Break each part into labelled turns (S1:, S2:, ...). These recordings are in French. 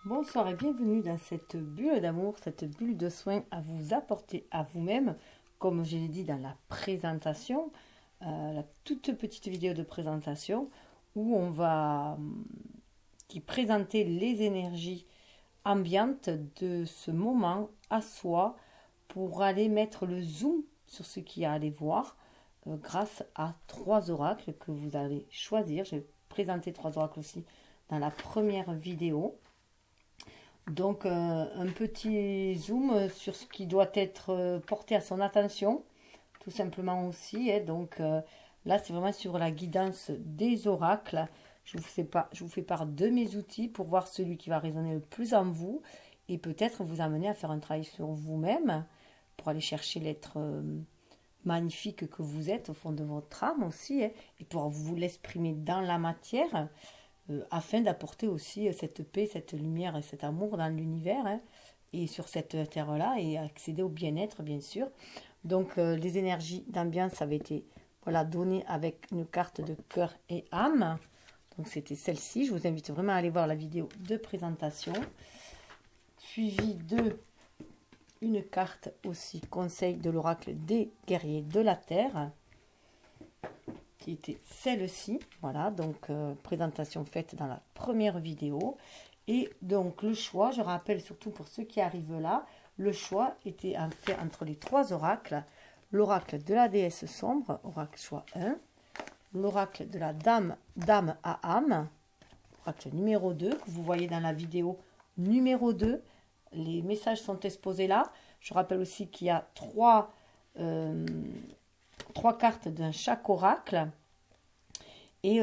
S1: Bonsoir et bienvenue dans cette bulle d'amour, cette bulle de soins à vous apporter à vous-même, comme je l'ai dit dans la présentation, la toute petite vidéo de présentation où on va qui présenter les énergies ambiantes de ce moment à soi pour aller mettre le zoom sur ce qu'il y a à aller voir grâce à 3 oracles que vous allez choisir. J'ai présenté 3 oracles aussi dans la première vidéo. Donc un petit zoom sur ce qui doit être porté à son attention, tout simplement aussi. Donc là, c'est vraiment sur la guidance des oracles. Je vous fais part de mes outils pour voir celui qui va résonner le plus en vous et peut-être vous amener à faire un travail sur vous-même pour aller chercher l'être magnifique que vous êtes au fond de votre âme aussi, et pour vous l'exprimer dans la matière. Afin d'apporter aussi cette paix, cette lumière et cet amour dans l'univers et sur cette terre-là et accéder au bien-être bien sûr. Donc les énergies d'ambiance avaient été données avec une carte de cœur et âme. Donc c'était celle-ci. Je vous invite vraiment à aller voir la vidéo de présentation. Suivi de une carte aussi conseil de l'oracle des guerriers de la terre, qui était celle-ci, voilà, donc présentation faite dans la première vidéo. Et donc le choix, je rappelle surtout pour ceux qui arrivent là, le choix était fait entre les 3 oracles: l'oracle de la déesse sombre, oracle choix 1, l'oracle de la dame à âme, oracle numéro 2, que vous voyez dans la vidéo numéro 2. Les messages sont exposés là. Je rappelle aussi qu'il y a 3 cartes d'un chaque oracle et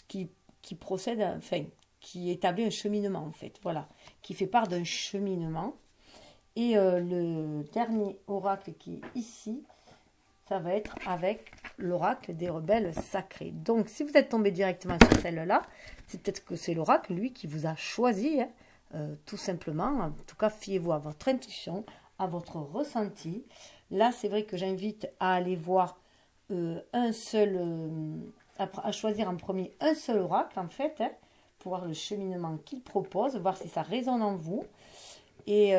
S1: qui procède, enfin, qui établit un cheminement en fait, voilà, qui fait part d'un cheminement. Et le dernier oracle qui est ici, ça va être avec l'oracle des rebelles sacrés. Donc si vous êtes tombé directement sur celle-là, c'est peut-être que c'est l'oracle, lui, qui vous a choisi, tout simplement. En tout cas, fiez-vous à votre intuition, à votre ressenti. Là, c'est vrai que j'invite à aller voir à choisir en premier un seul oracle, en fait, pour voir le cheminement qu'il propose, voir si ça résonne en vous. Et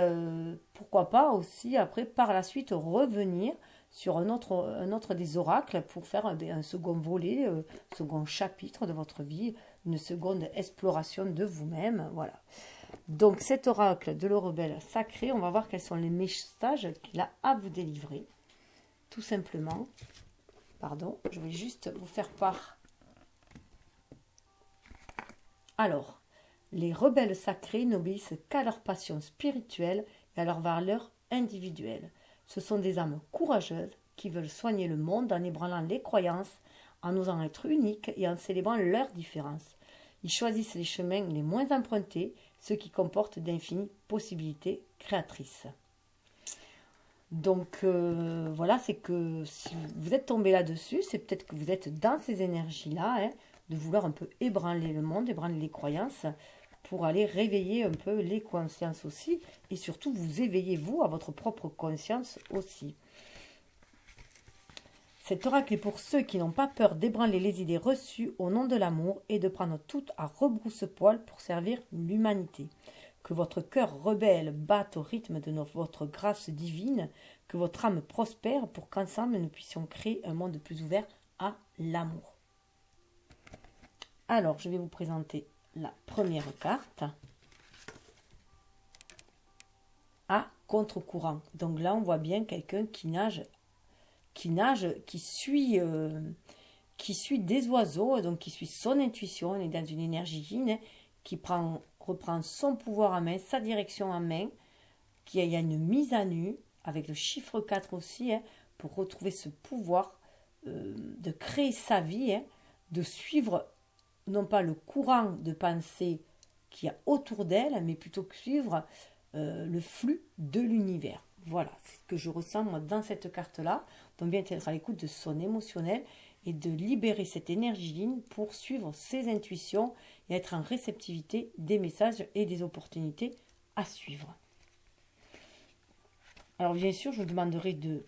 S1: pourquoi pas aussi, après, par la suite, revenir sur un autre des oracles pour faire un second volet, second chapitre de votre vie, une seconde exploration de vous-même, voilà. Donc cet oracle de le rebelle sacré, on va voir quels sont les messages qu'il a à vous délivrer, tout simplement. Pardon, je vais juste vous faire part. Alors, les rebelles sacrés n'obéissent qu'à leur passion spirituelle et à leurs valeurs individuelles. Ce sont des âmes courageuses qui veulent soigner le monde en ébranlant les croyances, en osant être uniques et en célébrant leurs différences. Ils choisissent les chemins les moins empruntés, ceux qui comportent d'infinies possibilités créatrices. Donc voilà, c'est que si vous êtes tombé là-dessus, c'est peut-être que vous êtes dans ces énergies-là, de vouloir un peu ébranler le monde, ébranler les croyances, pour aller réveiller un peu les consciences aussi, et surtout vous éveiller vous à votre propre conscience aussi. Cet oracle est pour ceux qui n'ont pas peur d'ébranler les idées reçues au nom de l'amour et de prendre tout à rebrousse-poil pour servir l'humanité. Que votre cœur rebelle batte au rythme de votre grâce divine, que votre âme prospère pour qu'ensemble nous puissions créer un monde plus ouvert à l'amour. Alors, je vais vous présenter la première carte. À contre-courant. Donc là, on voit bien quelqu'un qui suit des oiseaux, donc qui suit son intuition. On est dans une énergie yin, qui reprend son pouvoir en main, sa direction en main, qu'il y a une mise à nu, avec le chiffre 4 aussi, pour retrouver ce pouvoir de créer sa vie, de suivre non pas le courant de pensée qu'il y a autour d'elle, mais plutôt que suivre le flux de l'univers. Voilà, c'est ce que je ressens moi dans cette carte-là. Donc bien être à l'écoute de son émotionnel et de libérer cette énergie ligne pour suivre ses intuitions et être en réceptivité des messages et des opportunités à suivre. Alors bien sûr, je vous demanderai de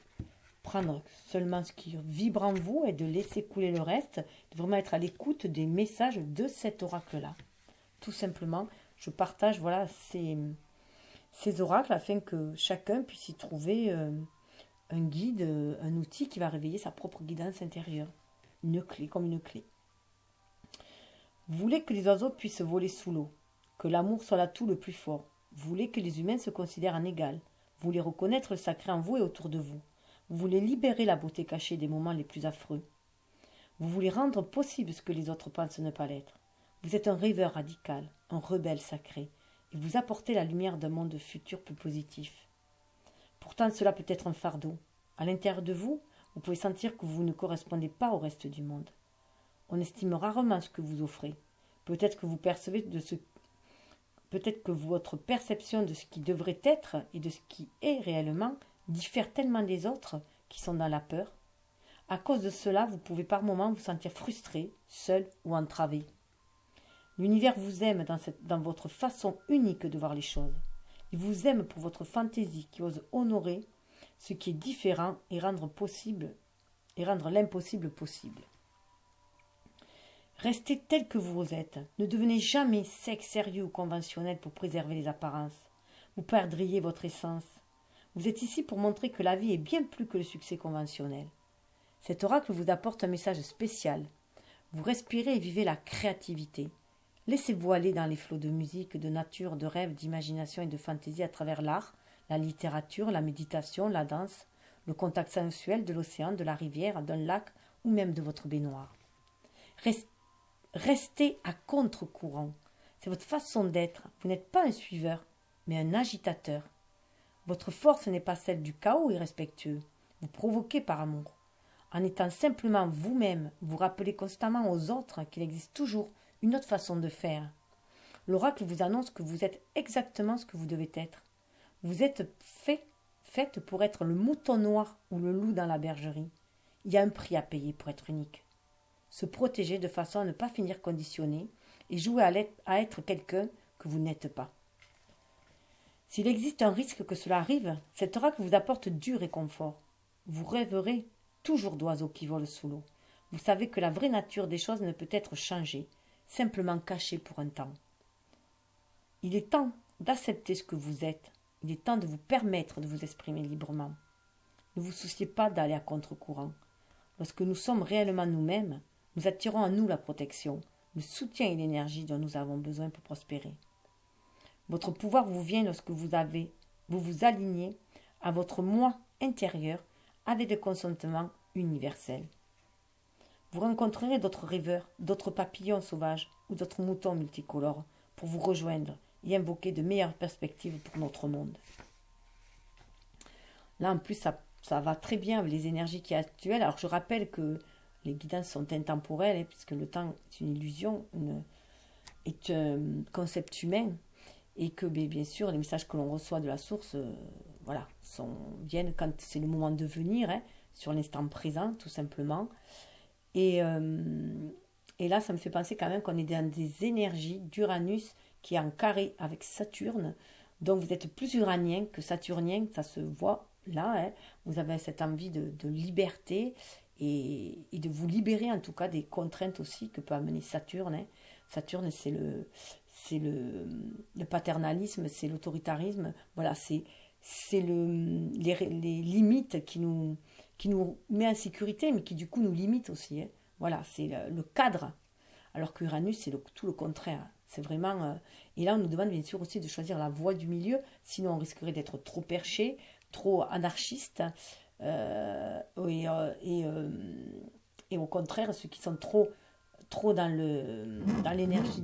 S1: prendre seulement ce qui vibre en vous et de laisser couler le reste, de vraiment être à l'écoute des messages de cet oracle-là. Tout simplement, je partage voilà, ces oracles afin que chacun puisse y trouver un guide, un outil qui va réveiller sa propre guidance intérieure. Une clé, comme une clé. Vous voulez que les oiseaux puissent voler sous l'eau, que l'amour soit l'atout le plus fort. Vous voulez que les humains se considèrent en égal. Vous voulez reconnaître le sacré en vous et autour de vous. Vous voulez libérer la beauté cachée des moments les plus affreux. Vous voulez rendre possible ce que les autres pensent ne pas l'être. Vous êtes un rêveur radical, un rebelle sacré, et vous apportez la lumière d'un monde futur plus positif. Pourtant, cela peut être un fardeau. À l'intérieur de vous, vous pouvez sentir que vous ne correspondez pas au reste du monde. On estime rarement ce que vous offrez. Peut-être que vous percevez peut-être que votre perception de ce qui devrait être et de ce qui est réellement diffère tellement des autres qui sont dans la peur. À cause de cela, vous pouvez par moments vous sentir frustré, seul ou entravé. L'univers vous aime dans votre façon unique de voir les choses. Il vous aime pour votre fantaisie qui ose honorer ce qui est différent et rendre l'impossible possible. Restez tel que vous êtes. Ne devenez jamais sec, sérieux ou conventionnel pour préserver les apparences. Vous perdriez votre essence. Vous êtes ici pour montrer que la vie est bien plus que le succès conventionnel. Cet oracle vous apporte un message spécial. Vous respirez et vivez la créativité. Laissez-vous aller dans les flots de musique, de nature, de rêve, d'imagination et de fantaisie à travers l'art, la littérature, la méditation, la danse, le contact sensuel de l'océan, de la rivière, d'un lac ou même de votre baignoire. Restez à contre-courant. C'est votre façon d'être. Vous n'êtes pas un suiveur, mais un agitateur. Votre force n'est pas celle du chaos irrespectueux. Vous provoquez par amour. En étant simplement vous-même, vous rappelez constamment aux autres qu'il existe toujours une autre façon de faire. L'oracle vous annonce que vous êtes exactement ce que vous devez être. Vous êtes faite pour être le mouton noir ou le loup dans la bergerie. Il y a un prix à payer pour être unique. Se protéger de façon à ne pas finir conditionné et jouer à être quelqu'un que vous n'êtes pas. S'il existe un risque que cela arrive, cet oracle vous apporte du réconfort. Vous rêverez toujours d'oiseaux qui volent sous l'eau. Vous savez que la vraie nature des choses ne peut être changée, simplement cachée pour un temps. Il est temps d'accepter ce que vous êtes. Il est temps de vous permettre de vous exprimer librement. Ne vous souciez pas d'aller à contre-courant. Lorsque nous sommes réellement nous-mêmes, nous attirons à nous la protection, le soutien et l'énergie dont nous avons besoin pour prospérer. Votre pouvoir vous vient lorsque vous vous alignez à votre moi intérieur avec le consentement universel. Vous rencontrerez d'autres rêveurs, d'autres papillons sauvages ou d'autres moutons multicolores pour vous rejoindre et invoquer de meilleures perspectives pour notre monde. Là, en plus, ça va très bien avec les énergies qui sont actuelles. Alors, je rappelle que les guidances sont intemporelles, puisque le temps est une illusion, est un concept humain, et que bien sûr, les messages que l'on reçoit de la source, viennent quand c'est le moment de venir, sur l'instant présent, tout simplement. Et là, ça me fait penser quand même qu'on est dans des énergies d'Uranus qui est en carré avec Saturne. Donc, vous êtes plus uranien que saturnien, ça se voit là. Vous avez cette envie de liberté et de vous libérer en tout cas des contraintes aussi que peut amener Saturne. Saturne, c'est le paternalisme, c'est l'autoritarisme. Voilà, c'est les limites qui nous met en sécurité, mais qui du coup nous limite aussi. Voilà, c'est le cadre. Alors qu'Uranus, c'est tout le contraire. C'est vraiment... et là, on nous demande bien sûr aussi de choisir la voie du milieu, sinon on risquerait d'être trop perché, trop anarchiste, et au contraire, ceux qui sont trop dans l'énergie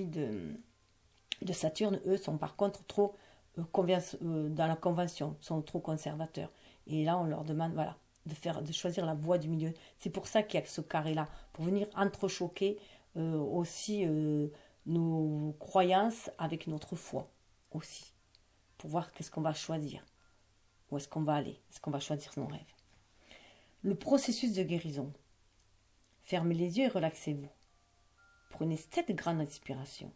S1: de Saturne, eux sont par contre trop dans la convention, sont trop conservateurs. Et là, on leur demande, voilà, de choisir la voie du milieu. C'est pour ça qu'il y a ce carré-là, pour venir entrechoquer aussi nos croyances avec notre foi aussi, pour voir qu'est-ce qu'on va choisir, où est-ce qu'on va aller, est-ce qu'on va choisir nos rêves. Le processus de guérison. Fermez les yeux et relaxez-vous. Prenez 7 grandes inspirations.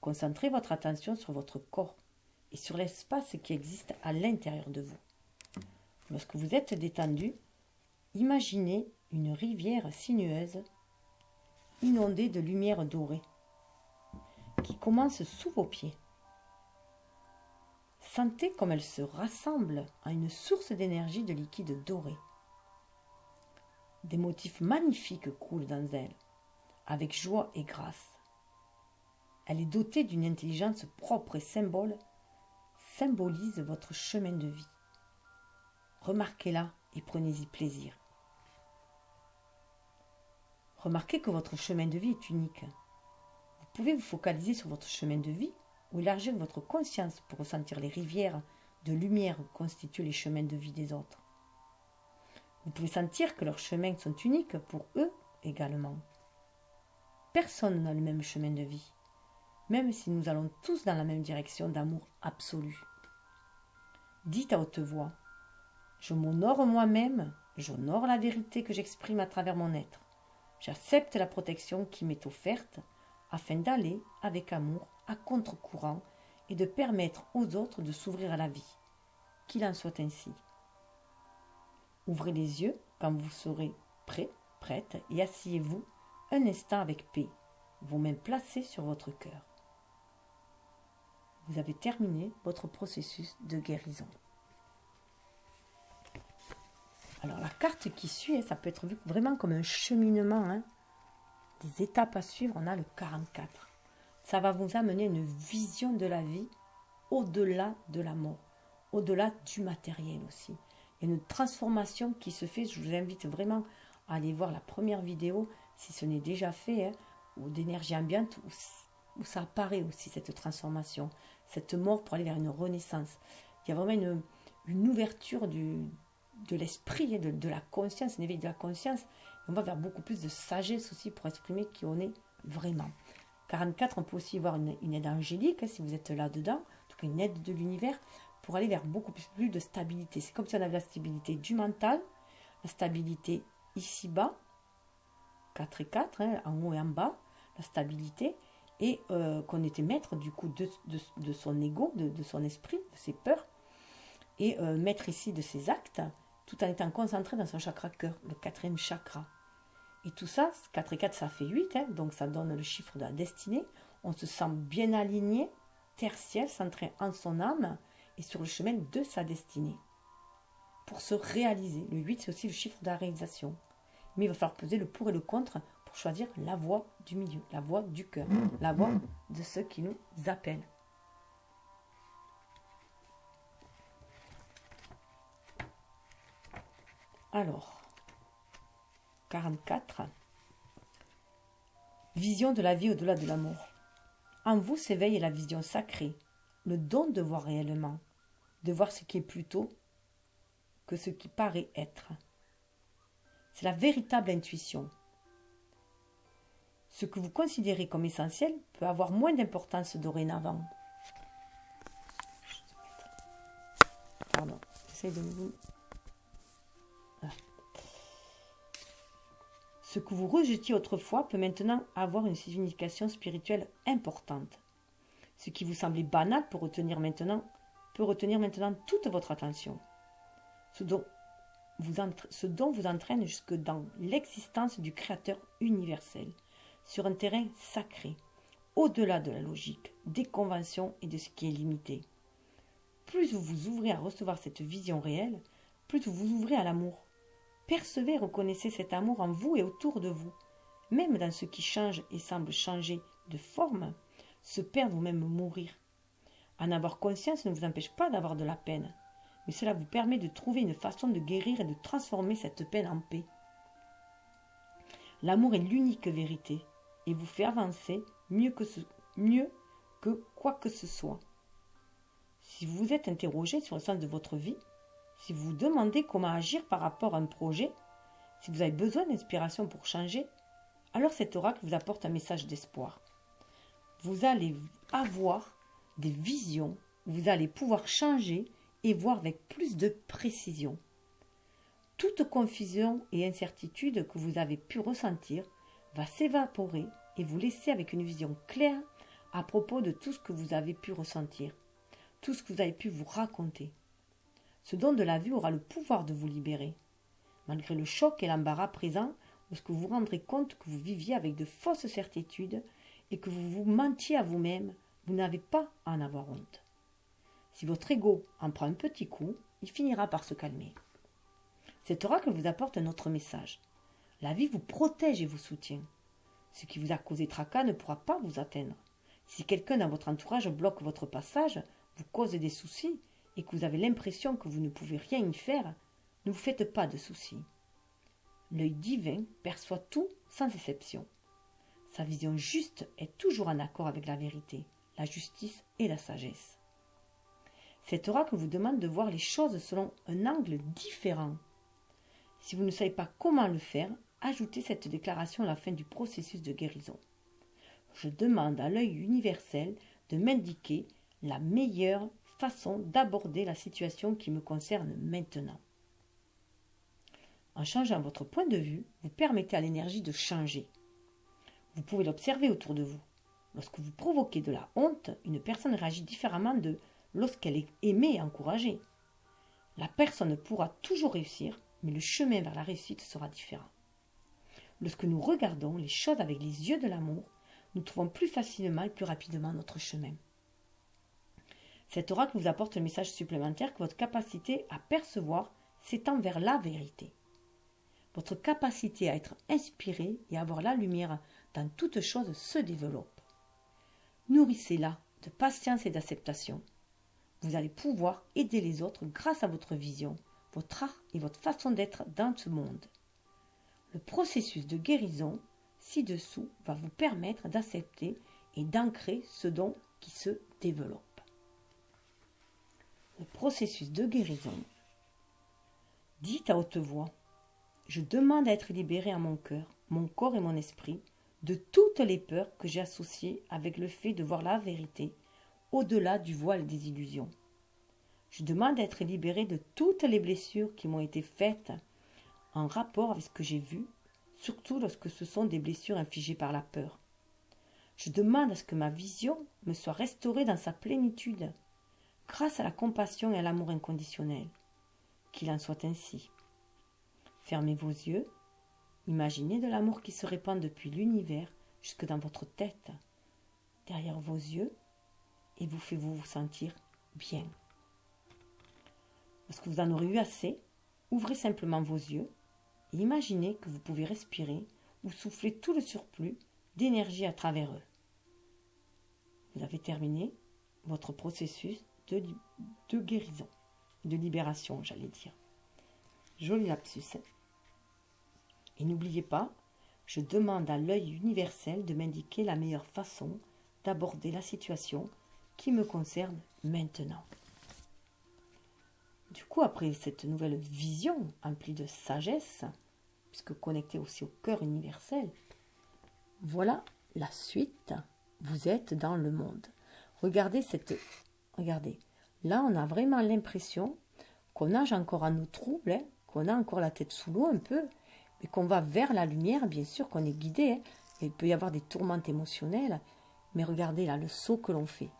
S1: Concentrez votre attention sur votre corps et sur l'espace qui existe à l'intérieur de vous. Lorsque vous êtes détendu, imaginez une rivière sinueuse inondé de lumière dorée qui commence sous vos pieds. Sentez comme elle se rassemble à une source d'énergie de liquide doré. Des motifs magnifiques coulent dans elle, avec joie et grâce. Elle est dotée d'une intelligence propre et symbolise votre chemin de vie. Remarquez-la et prenez-y plaisir. Remarquez que votre chemin de vie est unique. Vous pouvez vous focaliser sur votre chemin de vie ou élargir votre conscience pour ressentir les rivières de lumière que constituent les chemins de vie des autres. Vous pouvez sentir que leurs chemins sont uniques pour eux également. Personne n'a le même chemin de vie, même si nous allons tous dans la même direction d'amour absolu. Dites à haute voix, je m'honore moi-même, j'honore la vérité que j'exprime à travers mon être. J'accepte la protection qui m'est offerte afin d'aller avec amour à contre-courant et de permettre aux autres de s'ouvrir à la vie. Qu'il en soit ainsi. Ouvrez les yeux quand vous serez prêt, prête, et asseyez-vous un instant avec paix, vos mains placées sur votre cœur. Vous avez terminé votre processus de guérison. Alors la carte qui suit, ça peut être vu vraiment comme un cheminement, des étapes à suivre. On a le 44. Ça va vous amener une vision de la vie au-delà de la mort, au-delà du matériel aussi. Il y a une transformation qui se fait. Je vous invite vraiment à aller voir la première vidéo, si ce n'est déjà fait, ou d'énergie ambiante, où ça apparaît aussi cette transformation, cette mort pour aller vers une renaissance. Il y a vraiment une ouverture de l'esprit, de la conscience, un éveil de la conscience. On va vers beaucoup plus de sagesse aussi pour exprimer qui on est vraiment. 44, on peut aussi voir une aide angélique, si vous êtes là-dedans, en tout cas une aide de l'univers, pour aller vers beaucoup plus de stabilité. C'est comme si on avait la stabilité du mental, la stabilité ici-bas, 4 et 4, en haut et en bas, la stabilité, et qu'on était maître du coup de son ego, de son esprit, de ses peurs, et maître ici de ses actes, tout en étant concentré dans son chakra cœur, le 4e chakra. Et tout ça, 4 et 4, ça fait 8, donc ça donne le chiffre de la destinée. On se sent bien aligné, terre-ciel, centré en son âme et sur le chemin de sa destinée. Pour se réaliser, le 8, c'est aussi le chiffre de la réalisation. Mais il va falloir peser le pour et le contre pour choisir la voie du milieu, la voie du cœur, la voie de ceux qui nous appellent. Alors, 44. Vision de la vie au-delà de l'amour. En vous s'éveille la vision sacrée, le don de voir réellement, de voir ce qui est plutôt que ce qui paraît être. C'est la véritable intuition. Ce que vous considérez comme essentiel peut avoir moins d'importance dorénavant. Pardon, j'essaie de vous... Voilà. Ce que vous rejetiez autrefois peut maintenant avoir une signification spirituelle importante. Ce qui vous semblait banal peut retenir maintenant toute votre attention. Ce dont vous entraîne jusque dans l'existence du Créateur universel, sur un terrain sacré, au-delà de la logique, des conventions et de ce qui est limité. Plus vous vous ouvrez à recevoir cette vision réelle, plus vous vous ouvrez à l'amour. Percevez et reconnaissez cet amour en vous et autour de vous, même dans ce qui change et semble changer de forme, se perdre ou même mourir. En avoir conscience ne vous empêche pas d'avoir de la peine, mais cela vous permet de trouver une façon de guérir et de transformer cette peine en paix. L'amour est l'unique vérité et vous fait avancer mieux que quoi que ce soit. Si vous vous êtes interrogé sur le sens de votre vie, si vous vous demandez comment agir par rapport à un projet, si vous avez besoin d'inspiration pour changer, alors cet oracle vous apporte un message d'espoir. Vous allez avoir des visions, vous allez pouvoir changer et voir avec plus de précision. Toute confusion et incertitude que vous avez pu ressentir va s'évaporer et vous laisser avec une vision claire à propos de tout ce que vous avez pu ressentir, tout ce que vous avez pu vous raconter. Ce don de la vue aura le pouvoir de vous libérer. Malgré le choc et l'embarras présent, lorsque vous vous rendrez compte que vous viviez avec de fausses certitudes et que vous vous mentiez à vous-même, vous n'avez pas à en avoir honte. Si votre ego en prend un petit coup, il finira par se calmer. Cet oracle vous apporte un autre message. La vie vous protège et vous soutient. Ce qui vous a causé tracas ne pourra pas vous atteindre. Si quelqu'un dans votre entourage bloque votre passage, vous cause des soucis et que vous avez l'impression que vous ne pouvez rien y faire, ne vous faites pas de soucis. L'œil divin perçoit tout sans exception. Sa vision juste est toujours en accord avec la vérité, la justice et la sagesse. Cet oracle vous demande de voir les choses selon un angle différent. Si vous ne savez pas comment le faire, ajoutez cette déclaration à la fin du processus de guérison. Je demande à l'œil universel de m'indiquer la meilleure façon d'aborder la situation qui me concerne maintenant. En changeant votre point de vue, vous permettez à l'énergie de changer. Vous pouvez l'observer autour de vous. Lorsque vous provoquez de la honte, une personne réagit différemment de lorsqu'elle est aimée et encouragée. La personne pourra toujours réussir, mais le chemin vers la réussite sera différent. Lorsque nous regardons les choses avec les yeux de l'amour, nous trouvons plus facilement et plus rapidement notre chemin. Cet oracle vous apporte un message supplémentaire que votre capacité à percevoir s'étend vers la vérité. Votre capacité à être inspiré et à voir la lumière dans toute chose se développe. Nourrissez-la de patience et d'acceptation. Vous allez pouvoir aider les autres grâce à votre vision, votre art et votre façon d'être dans ce monde. Le processus de guérison ci-dessous va vous permettre d'accepter et d'ancrer ce don qui se développe. Le processus de guérison. Dites à haute voix: je demande à être libéré à mon cœur, mon corps et mon esprit de toutes les peurs que j'ai associées avec le fait de voir la vérité au-delà du voile des illusions. Je demande à être libéré de toutes les blessures qui m'ont été faites en rapport avec ce que j'ai vu, surtout lorsque ce sont des blessures infligées par la peur. Je demande à ce que ma vision me soit restaurée dans sa plénitude, grâce à la compassion et à l'amour inconditionnel. Qu'il en soit ainsi. Fermez vos yeux, imaginez de l'amour qui se répand depuis l'univers jusque dans votre tête, derrière vos yeux, et vous sentir bien. Lorsque vous en aurez eu assez, ouvrez simplement vos yeux et imaginez que vous pouvez respirer ou souffler tout le surplus d'énergie à travers eux. Vous avez terminé votre processus de guérison, de libération, j'allais dire. Joli lapsus. Et n'oubliez pas, je demande à l'œil universel de m'indiquer la meilleure façon d'aborder la situation qui me concerne maintenant. Du coup, après cette nouvelle vision emplie de sagesse, puisque connectée aussi au cœur universel, voilà la suite. Vous êtes dans le monde. Regardez, là on a vraiment l'impression qu'on nage encore à nos troubles, qu'on a encore la tête sous l'eau un peu, mais qu'on va vers la lumière, bien sûr qu'on est guidé. Il peut y avoir des tourmentes émotionnelles, mais regardez là le saut que l'on fait.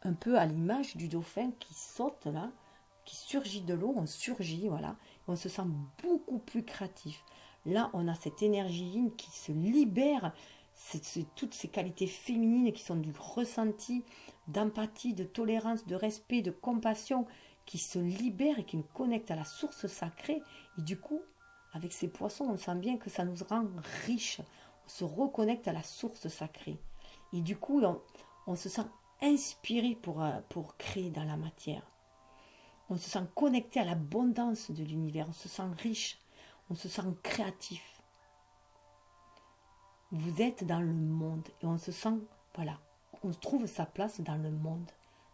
S1: Un peu à l'image du dauphin qui saute là, qui surgit de l'eau, on surgit, voilà, et on se sent beaucoup plus créatif. Là, on a cette énergie yin qui se libère, c'est toutes ces qualités féminines qui sont du ressenti, d'empathie, de tolérance, de respect, de compassion, qui se libèrent et qui nous connectent à la source sacrée. Et du coup, avec ces poissons, on sent bien que ça nous rend riches. On se reconnecte à la source sacrée. Et du coup, on se sent inspiré pour créer dans la matière. On se sent connecté à l'abondance de l'univers. On se sent riche. On se sent créatif. Vous êtes dans le monde et on se sent, voilà, on trouve sa place dans le monde,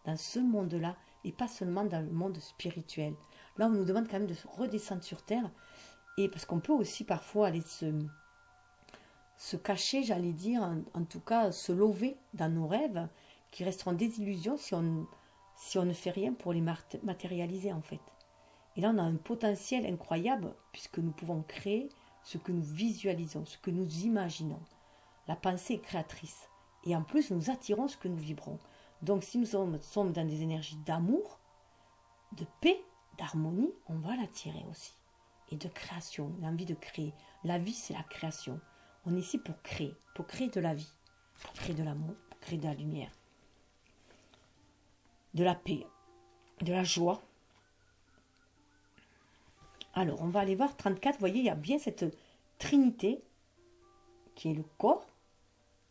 S1: dans ce monde-là et pas seulement dans le monde spirituel. Là, on nous demande quand même de redescendre sur Terre et parce qu'on peut aussi parfois aller se cacher, j'allais dire, en tout cas se lever dans nos rêves qui resteront des illusions si on ne fait rien pour les matérialiser en fait. Et là, on a un potentiel incroyable puisque nous pouvons créer ce que nous visualisons, ce que nous imaginons. La pensée est créatrice. Et en plus, nous attirons ce que nous vibrons. Donc, si nous sommes dans des énergies d'amour, de paix, d'harmonie, on va l'attirer aussi. Et de création, l'envie de créer, La vie, c'est la création. On est ici pour créer de la vie, pour créer de l'amour, pour créer de la lumière, de la paix, de la joie. Alors, on va aller voir 34. Vous voyez, il y a bien cette trinité qui est le corps,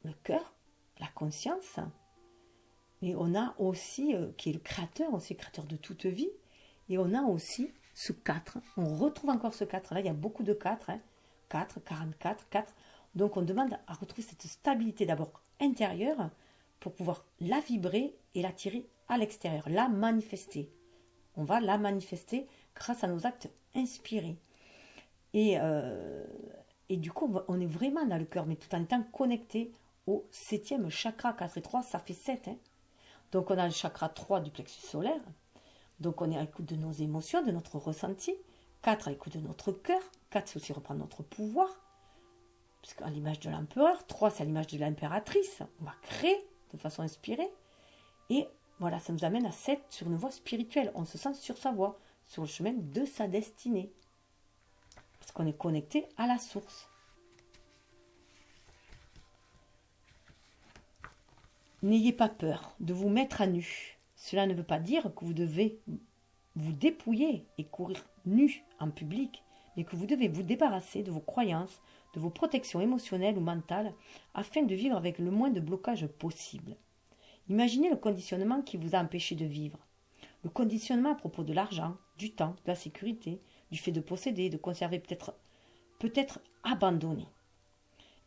S1: le cœur, la conscience. Mais on a aussi, qui est le créateur, aussi le créateur de toute vie. Et on a aussi ce 4. On retrouve encore ce 4. Là, il y a beaucoup de 4. 4, 44, 4. Donc, on demande à retrouver cette stabilité d'abord intérieure pour pouvoir la vibrer et la tirer à l'extérieur, la manifester. On va la manifester grâce à nos actes inspirés. Et du coup, on est vraiment dans le cœur, mais tout en étant connecté au 7e chakra. 4 et 3, ça fait 7. Donc, on a le chakra 3 du plexus solaire. Donc, on est à l'écoute de nos émotions, de notre ressenti. 4 à l'écoute de notre cœur. 4, c'est aussi reprendre notre pouvoir. Parce qu'à l'image de l'empereur. 3, c'est à l'image de l'impératrice. On va créer de façon inspirée. Et voilà, ça nous amène à 7 sur une voie spirituelle. On se sent sur sa voie, sur le chemin de sa destinée. Parce qu'on est connecté à la source. N'ayez pas peur de vous mettre à nu. Cela ne veut pas dire que vous devez vous dépouiller et courir nu en public, mais que vous devez vous débarrasser de vos croyances, de vos protections émotionnelles ou mentales, afin de vivre avec le moins de blocage possible. Imaginez le conditionnement qui vous a empêché de vivre. Le conditionnement à propos de l'argent, du temps, de la sécurité, du fait de posséder, de conserver, peut-être abandonné.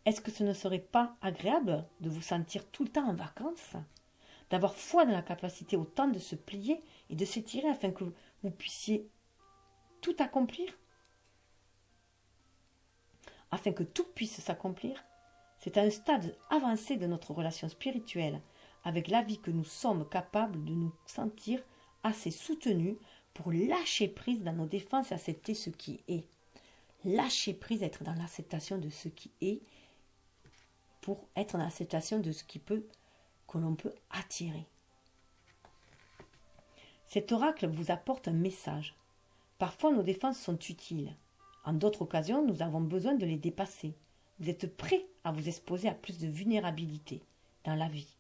S1: Est-ce que ce ne serait pas agréable de vous sentir tout le temps en vacances, d'avoir foi dans la capacité au temps de se plier et de s'étirer afin que vous puissiez tout accomplir, afin que tout puisse s'accomplir? C'est à un stade avancé de notre relation spirituelle avec la vie que nous sommes capables de nous sentir assez soutenus pour lâcher prise dans nos défenses et accepter ce qui est. Lâcher prise, être dans l'acceptation de ce qui est, pour être dans l'acceptation de ce que l'on peut attirer. Cet oracle vous apporte un message. Parfois, nos défenses sont utiles. En d'autres occasions, nous avons besoin de les dépasser. Vous êtes prêt à vous exposer à plus de vulnérabilité dans la vie.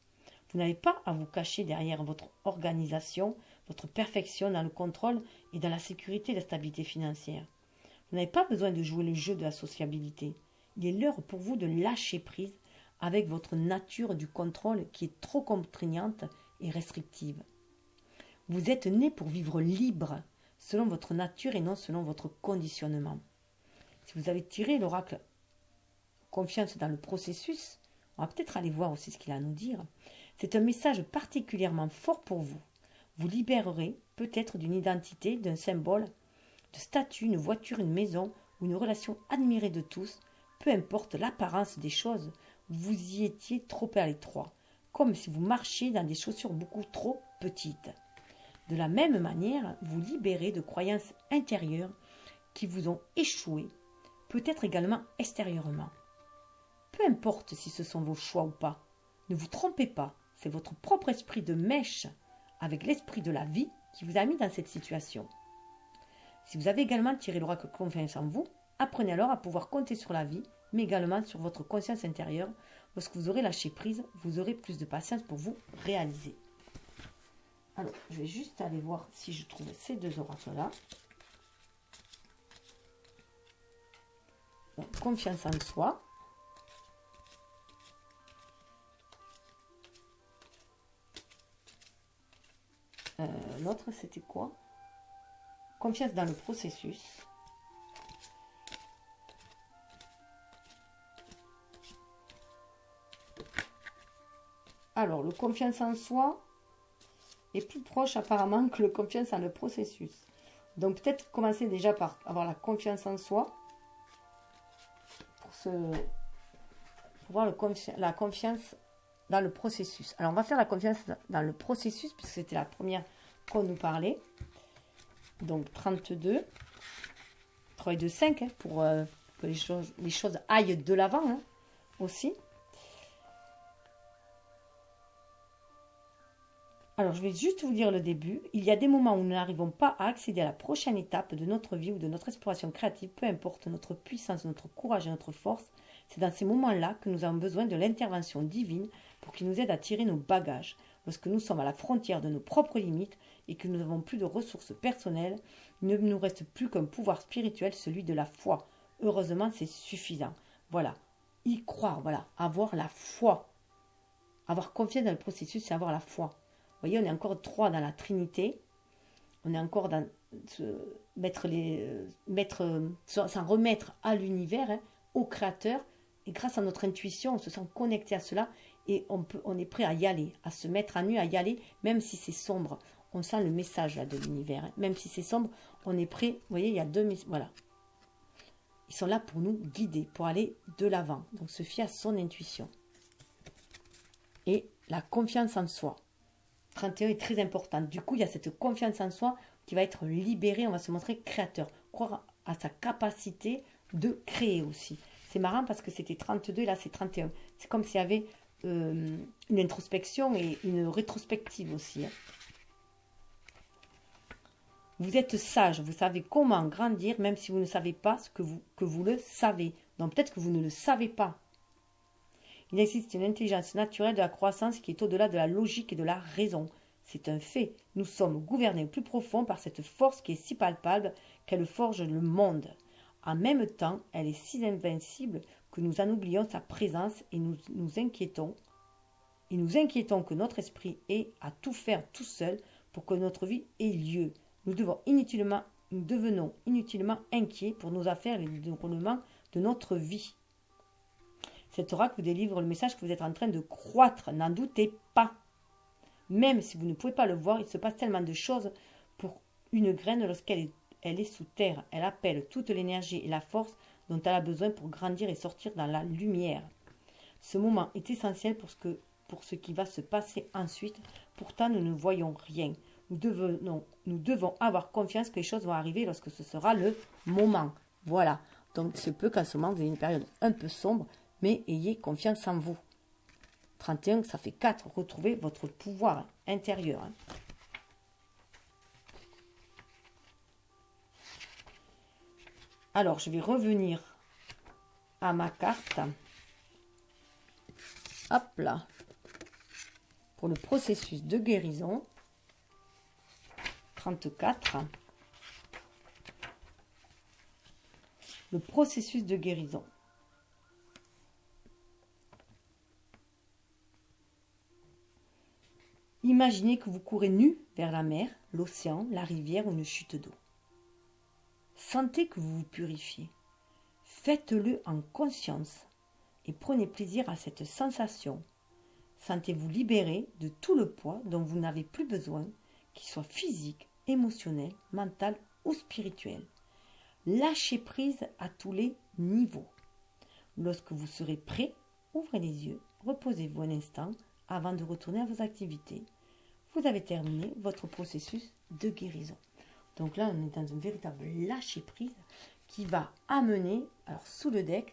S1: Vous n'avez pas à vous cacher derrière votre organisation, votre perfection dans le contrôle et dans la sécurité et la stabilité financière. Vous n'avez pas besoin de jouer le jeu de la sociabilité. Il est l'heure pour vous de lâcher prise avec votre nature du contrôle qui est trop contraignante et restrictive. Vous êtes né pour vivre libre, selon votre nature et non selon votre conditionnement. Si vous avez tiré l'oracle confiance dans le processus, on va peut-être aller voir aussi ce qu'il a à nous dire. C'est un message particulièrement fort pour vous. Vous libérerez peut-être d'une identité, d'un symbole, de statut, une voiture, une maison ou une relation admirée de tous, peu importe l'apparence des choses, vous y étiez trop à l'étroit, comme si vous marchiez dans des chaussures beaucoup trop petites. De la même manière, vous libérez de croyances intérieures qui vous ont échoué, peut-être également extérieurement. Peu importe si ce sont vos choix ou pas, ne vous trompez pas, c'est votre propre esprit de mèche avec l'esprit de la vie qui vous a mis dans cette situation. Si vous avez également tiré l'oracle confiance en vous, apprenez alors à pouvoir compter sur la vie, mais également sur votre conscience intérieure. Lorsque vous aurez lâché prise, vous aurez plus de patience pour vous réaliser. Alors, je vais juste aller voir si je trouve ces deux oracles-là. Donc, confiance en soi. L'autre, c'était quoi? Confiance dans le processus. Alors, le confiance en soi est plus proche apparemment que le confiance en le processus. Donc, peut-être commencer déjà par avoir la confiance en soi pour voir la confiance dans le processus. Alors, on va faire la confiance dans le processus puisque c'était la première qu'on nous parlait. Donc, 32. Travail de 5 pour que les choses aillent de l'avant aussi. Alors, je vais juste vous dire le début. Il y a des moments où nous n'arrivons pas à accéder à la prochaine étape de notre vie ou de notre exploration créative, peu importe notre puissance, notre courage et notre force. C'est dans ces moments-là que nous avons besoin de l'intervention divine pour qu'il nous aide à tirer nos bagages. Lorsque nous sommes à la frontière de nos propres limites et que nous n'avons plus de ressources personnelles, il ne nous reste plus qu'un pouvoir spirituel, celui de la foi. Heureusement, c'est suffisant. Voilà, y croire, voilà, avoir la foi. Avoir confiance dans le processus, c'est avoir la foi. Vous voyez, on est encore trois dans la Trinité. On est encore dans s'en remettre à l'univers, hein, au Créateur. Et grâce à notre intuition, on se sent connecté à cela et on est prêt à y aller, à se mettre à nu, à y aller, même si c'est sombre. On sent le message là de l'univers. Hein. Même si c'est sombre, on est prêt. Vous voyez, il y a deux messages. Voilà. Ils sont là pour nous guider, pour aller de l'avant. Donc, se fier à son intuition. Et la confiance en soi. 31 est très importante. Du coup, il y a cette confiance en soi qui va être libérée. On va se montrer créateur. Croire à sa capacité de créer aussi. C'est marrant parce que c'était 32 et là, c'est 31. C'est comme s'il y avait une introspection et une rétrospective aussi. Hein. Vous êtes sage. Vous savez comment grandir même si vous ne savez pas ce que vous le savez. Donc, peut-être que vous ne le savez pas. Il existe une intelligence naturelle de la croissance qui est au-delà de la logique et de la raison. C'est un fait. Nous sommes gouvernés au plus profond par cette force qui est si palpable qu'elle forge le monde. En même temps, elle est si invincible que nous en oublions sa présence et nous inquiétons. Et nous inquiétons que notre esprit ait à tout faire tout seul pour que notre vie ait lieu. Nous devenons inutilement inquiets pour nos affaires et le déroulement de notre vie. Cet oracle vous délivre le message que vous êtes en train de croître, n'en doutez pas. Même si vous ne pouvez pas le voir, il se passe tellement de choses pour une graine lorsqu'elle est sous terre. Elle appelle toute l'énergie et la force dont elle a besoin pour grandir et sortir dans la lumière. Ce moment est essentiel pour ce qui va se passer ensuite. Pourtant, nous ne voyons rien. Nous devons avoir confiance que les choses vont arriver lorsque ce sera le moment. Voilà. Donc, il se peut qu'en ce moment, vous ayez une période un peu sombre, mais ayez confiance en vous. 31, ça fait 4. Retrouvez votre pouvoir intérieur. Alors, je vais revenir à ma carte. Hop là. Pour le processus de guérison. 34. Le processus de guérison. Imaginez que vous courez nu vers la mer, l'océan, la rivière ou une chute d'eau. Sentez que vous vous purifiez. Faites-le en conscience et prenez plaisir à cette sensation. Sentez-vous libéré de tout le poids dont vous n'avez plus besoin, qu'il soit physique, émotionnel, mental ou spirituel. Lâchez prise à tous les niveaux. Lorsque vous serez prêt, ouvrez les yeux, reposez-vous un instant avant de retourner à vos activités. Vous avez terminé votre processus de guérison. Donc là, on est dans un véritable lâcher-prise qui va amener, alors sous le deck,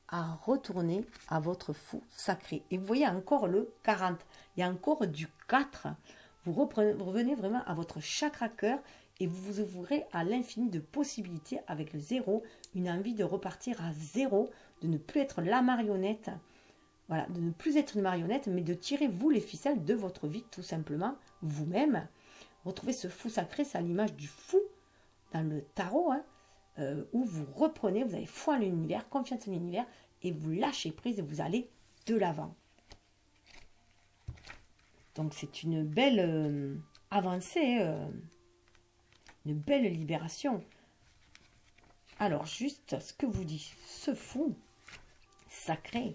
S1: à retourner à votre fou sacré. Et vous voyez encore le 40. Il y a encore du 4. Vous revenez vraiment à votre chakra cœur et vous vous ouvrez à l'infini de possibilités avec le 0, une envie de repartir à 0, de ne plus être la marionnette. Voilà, de ne plus être une marionnette, mais de tirer, vous, les ficelles de votre vie, tout simplement, vous-même. Retrouvez ce fou sacré, c'est à l'image du fou dans le tarot, hein, où vous reprenez, vous avez foi en l'univers, confiance en l'univers, et vous lâchez prise et vous allez de l'avant. Donc c'est une belle avancée, une belle libération. Alors, juste ce que vous dit ce fou sacré.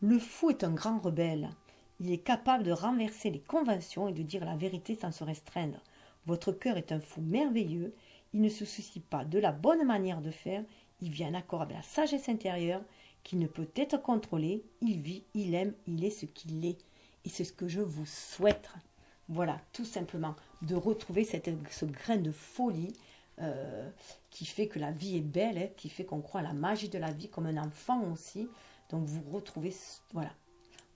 S1: Le fou est un grand rebelle. Il est capable de renverser les conventions et de dire la vérité sans se restreindre. Votre cœur est un fou merveilleux. Il ne se soucie pas de la bonne manière de faire. Il vit en accord avec la sagesse intérieure qui ne peut être contrôlée. Il vit, il aime, il est ce qu'il est. Et c'est ce que je vous souhaite. Voilà, tout simplement, de retrouver ce grain de folie qui fait que la vie est belle, hein, qui fait qu'on croit à la magie de la vie comme un enfant aussi. Donc vous retrouvez, voilà,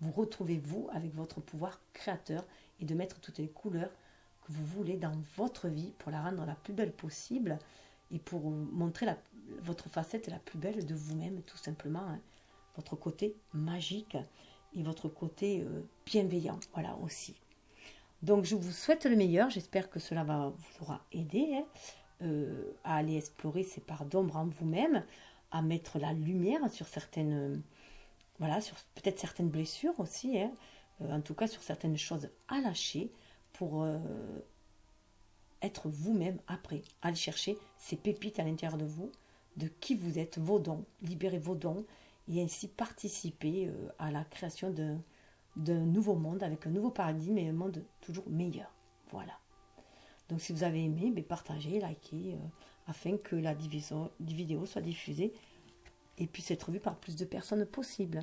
S1: vous retrouvez vous avec votre pouvoir créateur et de mettre toutes les couleurs que vous voulez dans votre vie pour la rendre la plus belle possible et pour montrer votre facette la plus belle de vous-même, tout simplement, hein. Votre côté magique et votre côté bienveillant, voilà aussi. Donc je vous souhaite le meilleur, j'espère que cela vous aura aidé, hein, à aller explorer ces parts d'ombre en vous-même, à mettre la lumière sur certaines, voilà, sur peut-être certaines blessures aussi, hein, en tout cas sur certaines choses à lâcher pour être vous-même après, aller chercher ces pépites à l'intérieur de vous, de qui vous êtes, vos dons, libérer vos dons et ainsi participer à la création d'un nouveau monde avec un nouveau paradigme et un monde toujours meilleur. Voilà. Donc si vous avez aimé, partagez, likez, afin que la vidéo soit diffusée et puisse être vue par plus de personnes possible.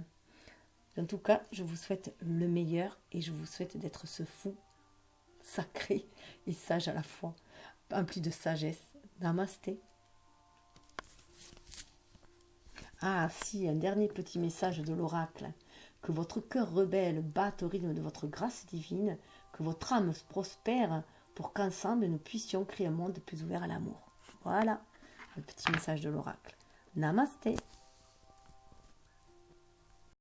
S1: En tout cas, je vous souhaite le meilleur et je vous souhaite d'être ce fou sacré et sage à la fois, empli de sagesse. Namasté. Ah si, un dernier petit message de l'oracle. Que votre cœur rebelle batte au rythme de votre grâce divine, que votre âme prospère pour qu'ensemble nous puissions créer un monde plus ouvert à l'amour. Voilà le petit message de l'oracle. Namasté.